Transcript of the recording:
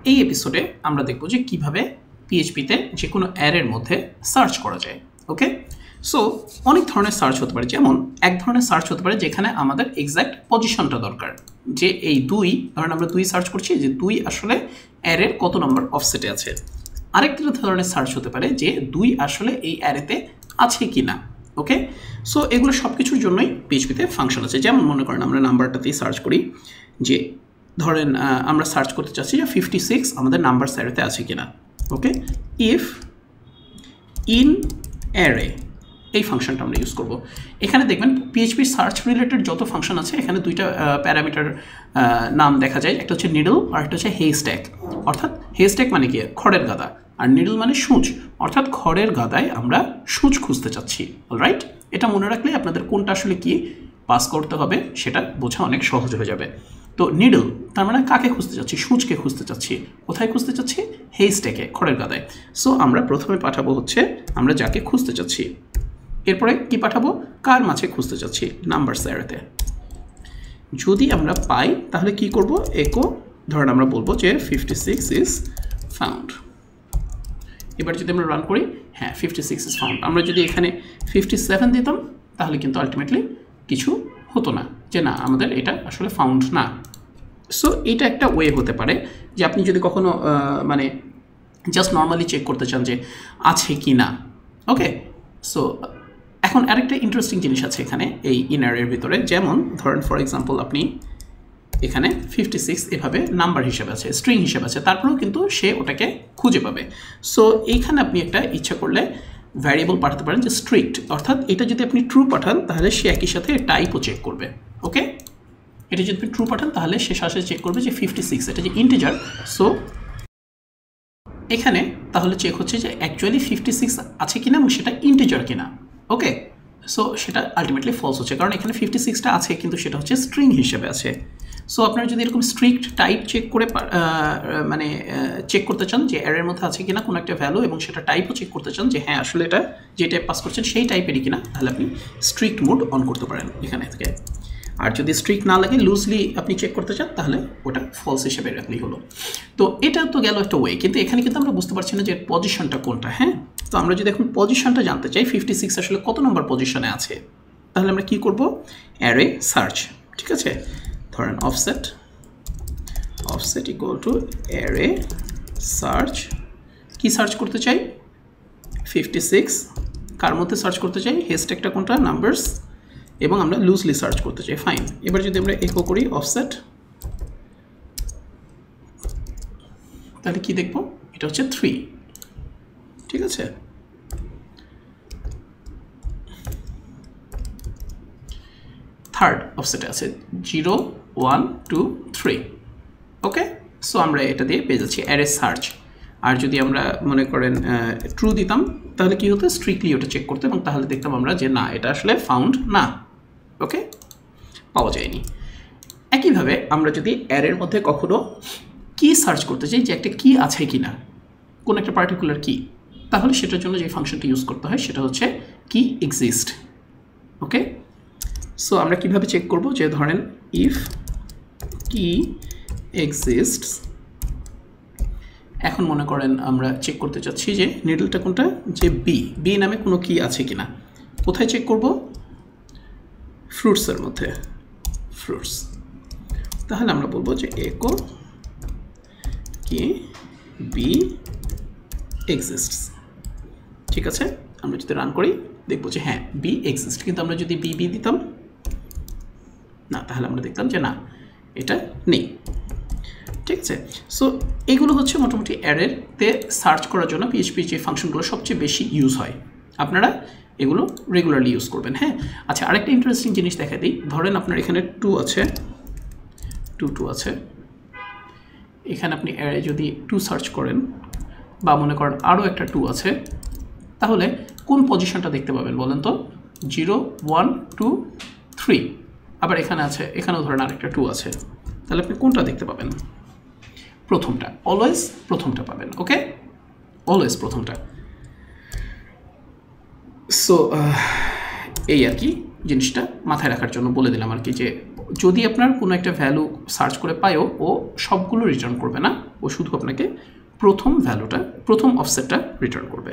এই এপিসোডে আমরা দেখব যে কিভাবে পিএইচপিতে যে কোনো অ্যারের মধ্যে সার্চ করা যায়। ওকে, সো অনেক ধরনের সার্চ হতে পারে, যেমন এক ধরনের সার্চ হতে পারে যেখানে আমাদের এক্স্যাক্ট পজিশনটা দরকার, যে এই 2, ধরেন আমরা 2 সার্চ করছি যে 2 আসলে অ্যারের কত নম্বর অফসেটে আছে। আরেকটা ধরনের সার্চ হতে পারে যে 2 আসলে এই অ্যারেতে আছে কি না। ওকে, সো এগুলো সব কিছুর জন্যই পিএইচপিতে ফাংশন আছে। যেমন মনে করেন আমরা নাম্বারটাতেই সার্চ করি, যে ধরেন আমরা সার্চ করতে চাচ্ছি যে 56 আমাদের নাম্বার অ্যারেতে আছে কিনা। ওকে, ইফ ইন অ্যারে এই ফাংশনটা আমরা ইউজ করব। এখানে দেখবেন পিএইচপি সার্চ রিলেটেড যত ফাংশন আছে এখানে দুইটা প্যারামিটার নাম দেখা যায়, একটা হচ্ছে নিডল আর একটা হচ্ছে হেস্ট্যাক। অর্থাৎ হেস্ট্যাক মানে কি, খড়ের গাদা, আর নিডল মানে সূচ, অর্থাৎ খড়ের গাদায় আমরা সূচ খুঁজতে চাচ্ছি। অলরাইট, এটা মনে রাখলে আপনাদের কোনটা আসলে কি পাস করতে হবে সেটা বোঝা অনেক সহজ হয়ে যাবে। তো নিডল তার মানে কাকে খুঁজতে চাচ্ছি, সূচকে খুঁজতে চাচ্ছি। কোথায় খুঁজতে চাচ্ছি? হেস্ট্যাকে, খড়ের গাদায়। সো আমরা প্রথমে পাঠাবো হচ্ছে আমরা যাকে খুঁজতে চাচ্ছি, এরপরে কি পাঠাবো, কার মাঝে খুঁজতে চাচ্ছি, নাম্বার অ্যারেতে। যদি আমরা পাই তাহলে কি করব, একো ধরেন আমরা বলবো যে 56 ইজ ফাউন্ড। এবার যদি আমরা রান করি, হ্যাঁ 56 ইজ ফাউন্ড। আমরা যদি এখানে 57 দিতাম তাহলে কিন্তু আলটিমেটলি কিছু হতো না, যে না আমাদের এটা আসলে ফাউন্ড না। সো এটা একটা ওয়ে হতে পারে যে আপনি যদি কখনো মানে জাস্ট নর্মালি চেক করতে চান যে আছে কি না। ওকে, সো এখন আরেকটা ইন্টারেস্টিং জিনিস আছে এখানে এই ইনারের ভিতরে, যেমন ধরেন ফর এক্সাম্পল আপনি এখানে 56 এভাবে নাম্বার হিসেবে আছে, স্ট্রিং হিসেবে আছে, তারপরেও কিন্তু সে ওটাকে খুঁজে পাবে। সো এইখানে আপনি একটা ইচ্ছা করলে ভ্যারিয়েবল পাঠাতে পারেন যে স্ট্রিক্ট, অর্থাৎ এটা যদি আপনি ট্রু পাঠান তাহলে সে একই সাথে টাইপও চেক করবে। ওকে, এটা যদি আপনি ট্রু পাঠান তাহলে সে সাথে চেক করবে যে 56 এটা যে ইন্টিজার, সো এখানে তাহলে চেক হচ্ছে যে অ্যাকচুয়ালি 56 আছে কিনা এবং সেটা ইন্টিজার কিনা। ওকে, সো সেটা আলটিমেটলি ফলস হচ্ছে, কারণ এখানে 56টা আছে কিন্তু সেটা হচ্ছে স্ট্রিং হিসেবে আছে। সো আপনারা যদি এরকম স্ট্রিক্ট টাইপ চেক করে মানে চেক করতে চান যে অ্যারের মধ্যে আছে কিনা কোনো একটা ভ্যালু, এবং সেটা টাইপও চেক করতে চান যে হ্যাঁ আসলে এটা যে টাইপ পাস করছেন সেই টাইপেরই কিনা, তাহলে আপনি স্ট্রিক্ট মোড অন করতে পারেন এখানে থেকে। আর যদি স্ট্রিক্ট না লাগে, লুজলি আপনি চেক করতে চান, তাহলে ওটা ফলস হিসেবে রাখলেই হলো। তো এটা তো গেল একটা ওয়ে, কিন্তু এখানে কিন্তু আমরা বুঝতে পারছি না যে পজিশনটা কোনটা। হ্যাঁ, তো আমরা যদি এখন পজিশনটা জানতে চাই 56 আসলে কত নম্বর পজিশনে আছে, তাহলে আমরা কি করব, অ্যারে সার্চ। ঠিক আছে, ধরেন offset equal to array search. কি সার্চ করতে চাই, 56 কার মধ্যে সার্চ করতে চাই, হেস্ট্যাকটা কোনটা, নাম্বারস, এবং আমরা লুজলি সার্চ করতে চাই। ফাইন, এবার যদি আমরা ইকো করি অফসেট, তাহলে কি দেখব, এটা হচ্ছে 3। ঠিক আছে, থার্ড অফসেটে আছে 0 1 2 3। ওকে, সো আমরা এটা দিয়ে পেয়ে যাচ্ছি অ্যারে সার্চ। আর যদি আমরা মনে করেন ট্রু দিতাম তাহলে কি হতো, স্ট্রিক্টলি ওটা চেক করতো এবং তাহলে দেখতাম আমরা যে না এটা আসলে ফাউন্ড না। ওকে, পাওয়া যায়নি। একইভাবে আমরা যদি অ্যারের মধ্যে কখনো কি সার্চ করতে চাই যে একটা কি আছে কি না, কোন একটা পার্টিকুলার কি, তাহলে সেটার জন্য যে ফাংশনটি ইউজ করতে হয় সেটা হচ্ছে কি এক্সিস্ট। ওকে, সো আমরা কিভাবে চেক করব, যে ধরেন ইফ কি এক্সিস্টস, এখন মনে করেন আমরা চেক করতে চাচ্ছি যে নিডলটা কোনটা, যে বি নামে কোনো কি আছে কিনা। কোথায় চেক করব, ফ্রুটসের মধ্যে, ফ্রুটস। তাহলে আমরা বলবো যে একো কি বি এক্সিস্টস। ঠিক আছে, আমরা যদি রান করি দেখবো যে হ্যাঁ বি এক্সিস্ট, কিন্তু আমরা যদি বি দিতাম না তাহলে আমরা দেখতাম যে না এটা নেই। ঠিক আছে, সো এগুলো হচ্ছে মোটামুটি অ্যারেতে সার্চ করার জন্য পিএইচপি যে ফাংশনগুলো সবচেয়ে বেশি ইউজ হয়, আপনারা এগুলো রেগুলারলি ইউজ করবেন। হ্যাঁ, আচ্ছা আরেকটা ইন্টারেস্টিং জিনিস দেখা দিই, ধরেন আপনার এখানে 2 আছে, 2 আছে, এখানে আপনি অ্যারে যদি 2 সার্চ করেন বা মনে করেন আরও একটা 2 আছে, তাহলে কোন পজিশনটা দেখতে পাবেন বলেন তো, 0 1 2 3। আবার এখানে আছে, এখানেও ধরেন আরেকটা 2 আছে, তাহলে আপনি কোনটা দেখতে পাবেন, প্রথমটা, অলওয়েজ প্রথমটা পাবেন। ওকে, অলওয়েজ প্রথমটা। সো এই আর কি, জিনিসটা মাথায় রাখার জন্য বলে দিলাম আর কি, যে যদি আপনার কোনো একটা ভ্যালু সার্চ করে পায়ও, ও সবগুলো রিটার্ন করবে না, ও শুধু আপনাকে প্রথম ভ্যালুটা, প্রথম অফসেটটা রিটার্ন করবে।